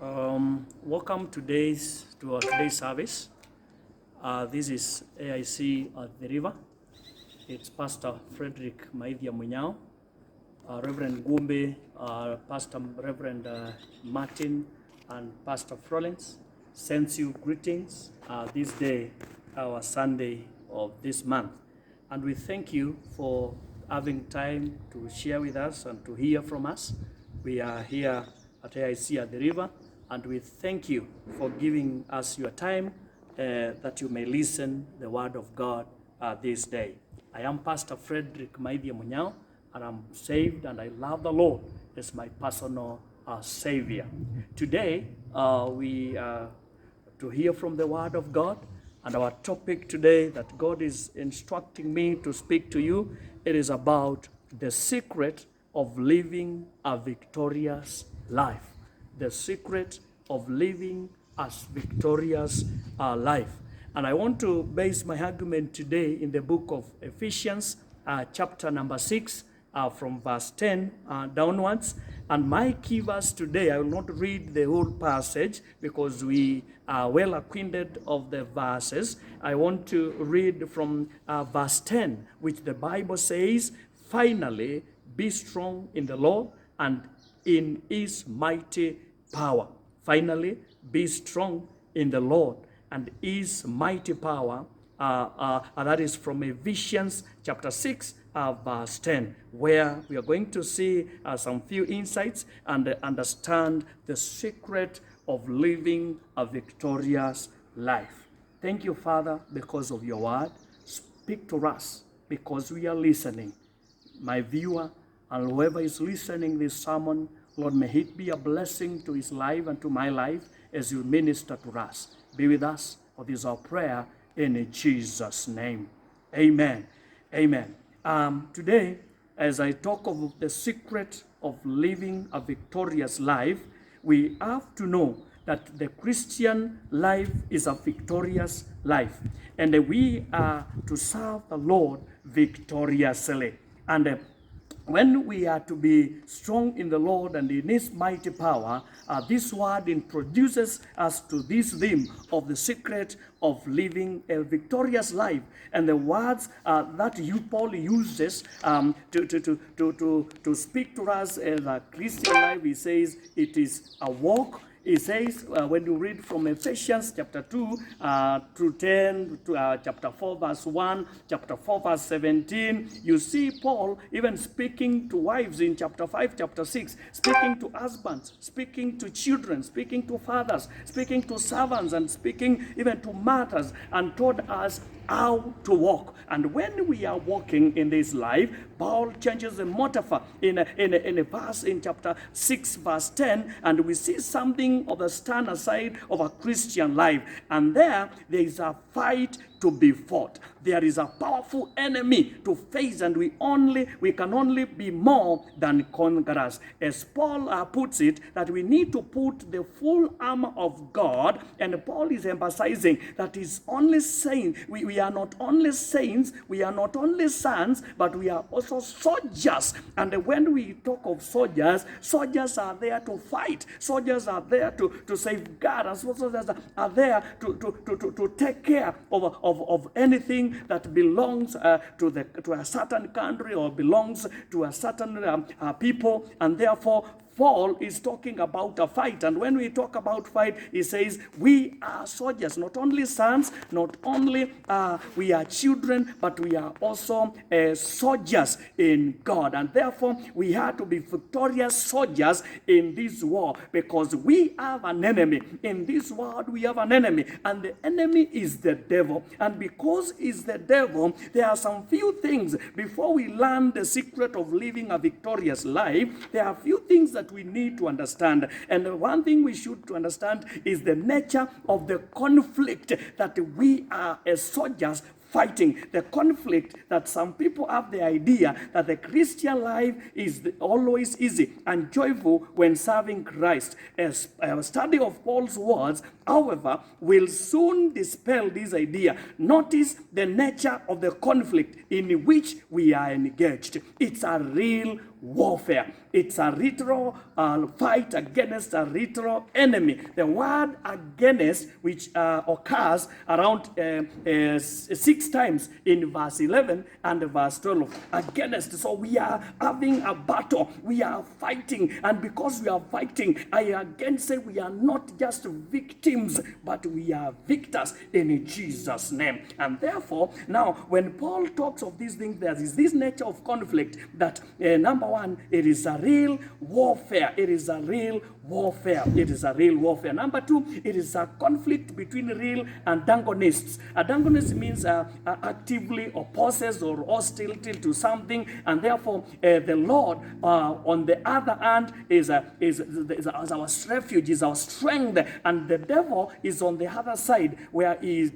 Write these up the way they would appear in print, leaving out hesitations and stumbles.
Welcome to our today's service. This is AIC at the River. It's Pastor Frederick Maithia Munyao, Reverend Gumbe, Pastor Reverend Martin, and Pastor Frolens sends you greetings this day, our Sunday of this month. And we thank you for having time to share with us and to hear from us. We are here at AIC at the River, and we thank you for giving us your time that you may listen the word of God this day. I am Pastor Frederick Maithia Munyao, and I'm saved and I love the Lord as my personal Savior. Today, we are to hear from the word of God, and our topic today that God is instructing me to speak to you, it is about the secret of living a victorious life. The secret of living a victorious life. And I want to base my argument today in the book of Ephesians, chapter number 6, from verse 10 downwards. And my key verse today, I will not read the whole passage because we are well acquainted of the verses. I want to read from verse 10, which the Bible says, "Finally, be strong in the Lord and in his mighty power." Finally, be strong in the Lord and his mighty power. That is from Ephesians chapter 6, verse 10, where we are going to see some few insights and understand the secret of living a victorious life. Thank you, Father, because of your word. Speak to us because we are listening. My viewer and whoever is listening this sermon, Lord, may it be a blessing to his life and to my life as you minister to us. Be with us, for this is our prayer in Jesus' name. Amen. Amen. Today, as I talk of the secret of living a victorious life, we have to know that the Christian life is a victorious life, and we are to serve the Lord victoriously. And when we are to be strong in the Lord and in his mighty power, this word introduces us to this theme of the secret of living a victorious life. And the words that Paul uses to speak to us as a Christian life, he says it is a walk. He says, when you read from Ephesians chapter 2 through 10, to chapter 4 verse 1, chapter 4 verse 17, you see Paul even speaking to wives in chapter 5, chapter 6, speaking to husbands, speaking to children, speaking to fathers, speaking to servants, and speaking even to martyrs, and taught us how to walk. And when we are walking in this life, Paul changes the metaphor in a verse in chapter 6 verse 10, and we see something of the stand aside of a Christian life. And there is a fight to be fought. There is a powerful enemy to face, and we can only be more than conquerors. As Paul puts it, that we need to put the full armor of God, and Paul is emphasizing that he's only saying we are not only saints, we are not only sons, but we are also soldiers. And when we talk of soldiers, soldiers are there to fight, soldiers are there to safeguard, and soldiers are there to take care of anything that belongs to a certain country or belongs to a certain people. And therefore Paul is talking about a fight. And when we talk about fight, he says we are soldiers, not only sons, not only we are children, but we are also soldiers in God. And therefore we have to be victorious soldiers in this war, because we have an enemy. In this world we have an enemy, and the enemy is the devil. And because he's the devil, there are some few things before we learn the secret of living a victorious life. There are few things that we need to understand. And one thing we should to understand is the nature of the conflict that we are as soldiers fighting. The conflict that some people have the idea that the Christian life is always easy and joyful when serving Christ. As a study of Paul's words, however, will soon dispel this idea. Notice the nature of the conflict in which we are engaged. It's a real warfare. It's a literal fight against a literal enemy. The word against, which occurs around 6 times in verse 11 and verse 12. Against. So we are having a battle. We are fighting. And because we are fighting, I again say we are not just victims, but we are victors in Jesus' name. And therefore, now when Paul talks of these things, there is this nature of conflict that number one, it is a real warfare. It is a real warfare. It is a real warfare. Number two, it is a conflict between real and antagonists. Antagonist means actively opposes or hostility to something, and therefore the Lord, on the other hand, is our refuge, is our strength, and the devil is on the other side, where he is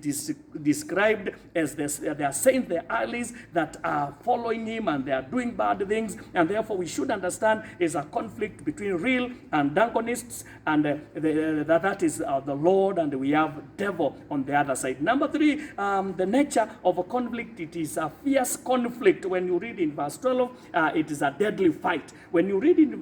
described as they are saying the allies that are following him and they are doing bad things, and therefore we should understand is a conflict between real and antagonists, and that is the Lord, and we have devil on the other side. Number three, the nature of a conflict, it is a fierce conflict. When you read in verse 12, it is a deadly fight. When you read in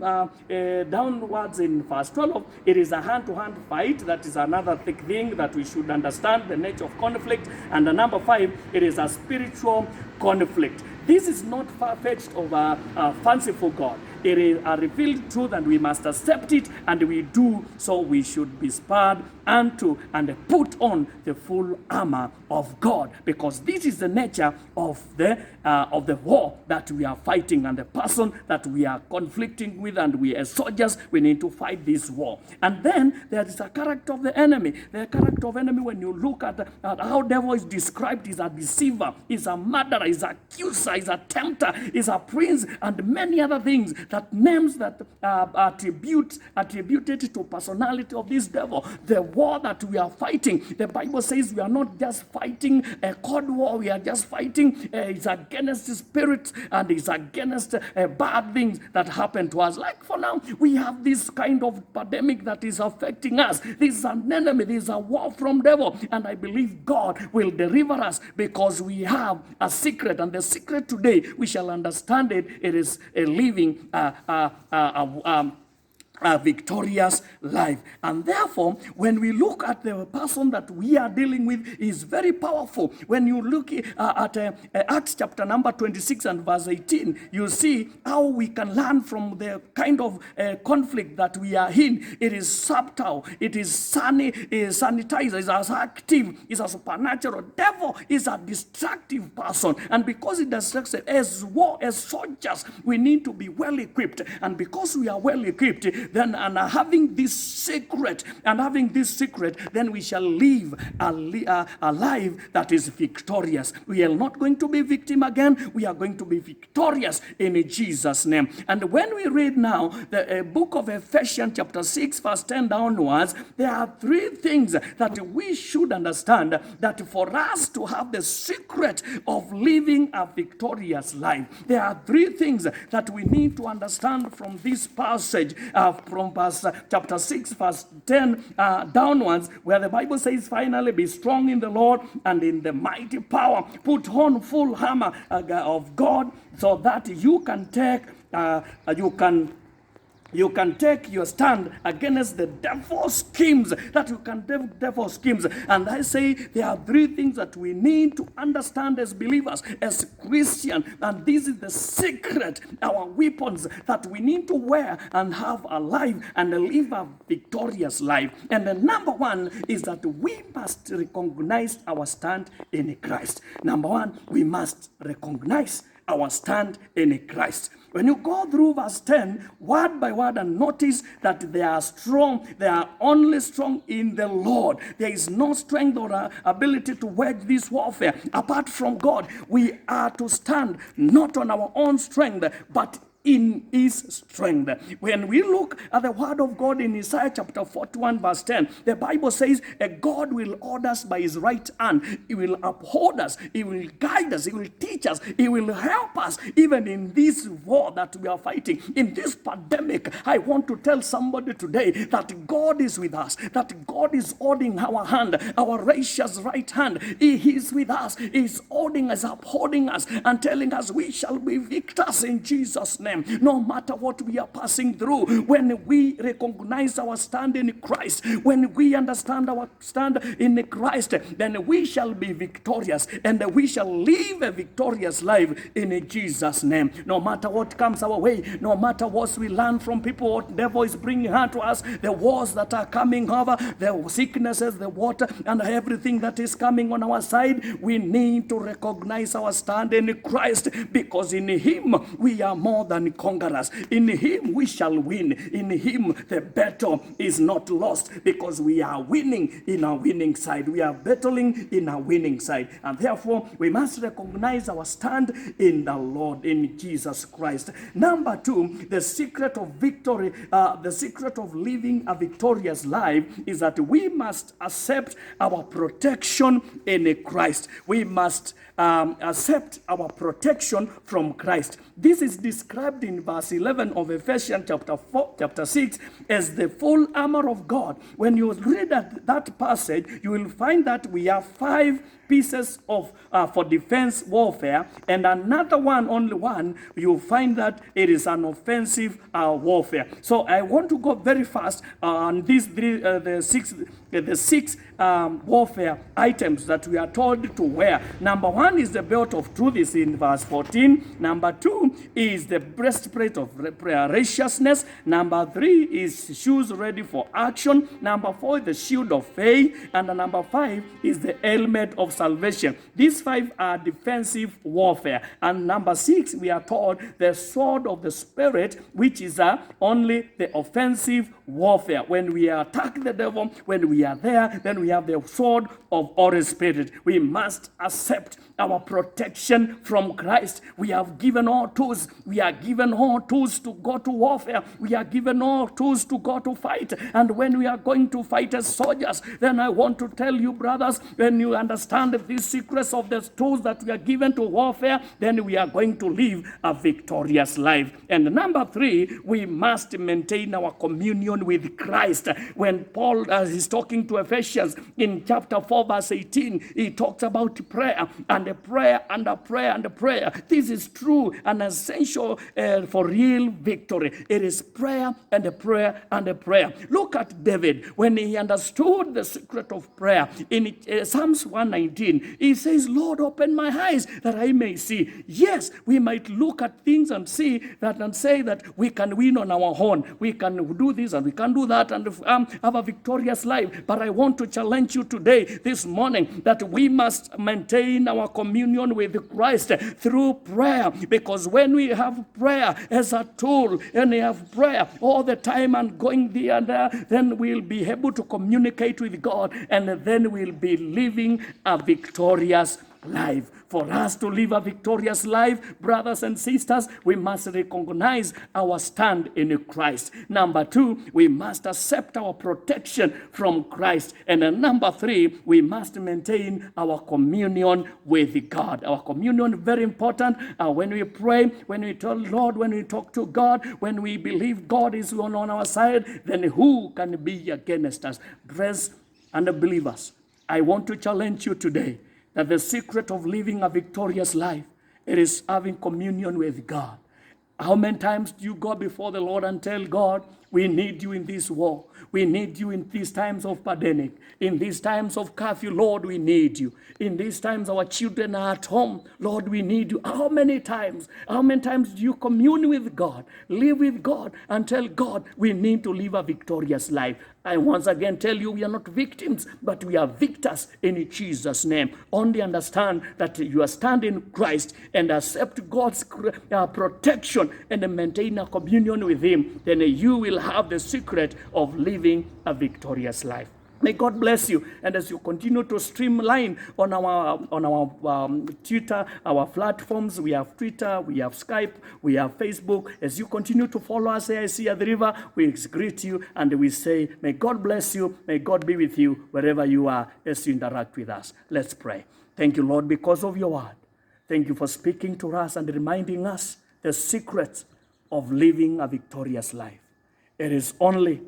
downwards in verse 12, it is a hand-to-hand fight. That is another thick thing that we should understand, the nature of conflict. And number 5, it is a spiritual conflict. This is not far-fetched of a fanciful God. It is a revealed truth, and we must accept it, and we do so. We should be spurred unto and put on the full armor of God, because this is the nature of the war that we are fighting, and the person that we are conflicting with, and we as soldiers, we need to fight this war. And then there is a character of the enemy. The character of enemy, when you look at how devil is described, is a deceiver, is a murderer, is an accuser, is a tempter, is a prince, and many other things, that names that attributed to personality of this devil. The war that we are fighting, the Bible says we are not just fighting a cold war, we are just fighting, it's against the spirit, and it's against bad things that happen to us. Like for now, we have this kind of pandemic that is affecting us. This is an enemy, this is a war from devil, and I believe God will deliver us, because we have a secret, and the secret today, we shall understand it. It is a living a victorious life. And therefore, when we look at the person that we are dealing with, is very powerful. When you look at Acts chapter number 26 and verse 18, you see how we can learn from the kind of conflict that we are in. It is subtle, it is sanitized, it is as active, it is a supernatural. Devil is a destructive person, and because it destructs, as soldiers, we need to be well equipped. And because we are well equipped, then having this secret, then we shall live a life that is victorious. We are not going to be victim again. We are going to be victorious in Jesus' name. And when we read now the book of Ephesians chapter 6 verse 10 downwards, there are 3 things that we should understand, that for us to have the secret of living a victorious life, there are 3 things that we need to understand from this passage, from verse chapter 6 verse 10 downwards, where the Bible says, finally be strong in the Lord and in the mighty power, put on full armor of God, so that you can take your stand against the devil's schemes, devil's schemes. And I say there are 3 things that we need to understand as believers, as Christians, and this is the secret, our weapons that we need to wear and have a life and live a victorious life. And the number 1 is that we must recognize our stand in Christ. Number 1, we must recognize our stand in Christ. When you go through verse 10, word by word, and notice that they are strong, they are only strong in the Lord. There is no strength or ability to wage this warfare apart from God. We are to stand not on our own strength, but in his strength. When we look at the word of God in Isaiah chapter 41 verse 10, the Bible says God will hold us by his right hand. He will uphold us, he will guide us, he will teach us, he will help us even in this war that we are fighting, in this pandemic. I want to tell somebody today that God is with us, that God is holding our hand, our righteous right hand. He is with us, he is holding us, upholding us, and telling us we shall be victors in Jesus' name. name. No matter what we are passing through, when we recognize our stand in Christ, when we understand our stand in Christ, then we shall be victorious, and we shall live a victorious life in Jesus' name. No matter what comes our way, no matter what we learn from people, what devil is bringing out to us, the wars that are coming over, the sicknesses, the water, and everything that is coming on our side, we need to recognize our stand in Christ, because in Him we are more than conquerors. In Him we shall win. In Him the battle is not lost, because we are winning in our winning side. We are battling in our winning side, and therefore we must recognize our stand in the Lord, in Jesus Christ. Number two, the secret of victory, the secret of living a victorious life is that we must accept our protection in Christ. We must accept our protection from Christ. This is described in verse 11 of Ephesians chapter 6 as the full armor of God. When you read that passage, you will find that we have 5 pieces of for defense warfare, and another one, only one, you'll find that it is an offensive warfare. So I want to go very fast on these three, the six warfare items that we are told to wear. Number one is the belt of truth, is in verse 14. Number 2 is the breastplate of righteousness. Number 3 is shoes ready for action. Number 4 is the shield of faith. And number 5 is the helmet of salvation. These 5 are defensive warfare. And number 6, we are told the sword of the Spirit, which is only the offensive warfare. When we attack the devil, when we are there, then we have the sword of Holy Spirit. We must accept our protection from Christ. We have given all tools. We are given all tools to go to warfare. We are given all tools to go to fight. And when we are going to fight as soldiers, then I want to tell you, brothers, when you understand these secrets of the tools that we are given to warfare, then we are going to live a victorious life. And number 3, we must maintain our communion with Christ. When Paul is talking to Ephesians in chapter 4 verse 18, he talks about prayer and a prayer and a prayer and a prayer. This is true and essential for real victory. It is prayer and a prayer and a prayer. Look at David when he understood the secret of prayer. In Psalms 119, he says, Lord, open my eyes that I may see. Yes, we might look at things and see that and say that we can win on our own. We can do this and we can do that and have a victorious life. But I want to challenge you today, this morning, that we must maintain our communion with Christ through prayer. Because when we have prayer as a tool, and we have prayer all the time and going there and there, then we'll be able to communicate with God, and then we'll be living a victorious life. For us to live a victorious life, brothers and sisters, we must recognize our stand in Christ. Number 2, we must accept our protection from Christ. And number 3, we must maintain our communion with God. Our communion, very important. When we pray, when we tell Lord, when we talk to God, when we believe God is on our side, then who can be against us? Brothers and believers, I want to challenge you today that the secret of living a victorious life, it is having communion with God. How many times do you go before the Lord and tell God, we need you in this war. We need you in these times of pandemic. In these times of curfew, Lord, we need you. In these times our children are at home, Lord, we need you. How many times do you commune with God, live with God, and tell God, we need to live a victorious life? I once again tell you, we are not victims, but we are victors in Jesus' name. Only understand that you are standing in Christ and accept God's protection and maintain a communion with Him. Then you will have the secret of living a victorious life. May God bless you. And as you continue to streamline on our Twitter, our platforms, we have Twitter, we have Skype, we have Facebook. As you continue to follow us, AIC at the River, we greet you and we say, may God bless you. May God be with you wherever you are as you interact with us. Let's pray. Thank you, Lord, because of your word. Thank you for speaking to us and reminding us the secret of living a victorious life. It is only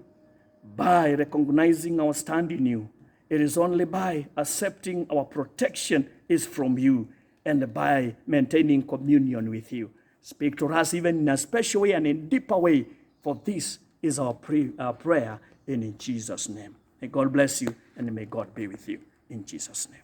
by recognizing our stand in you. It is only by accepting our protection is from you and by maintaining communion with you. Speak to us even in a special way and in a deeper way, for this is our prayer in Jesus' name. May God bless you and may God be with you in Jesus' name.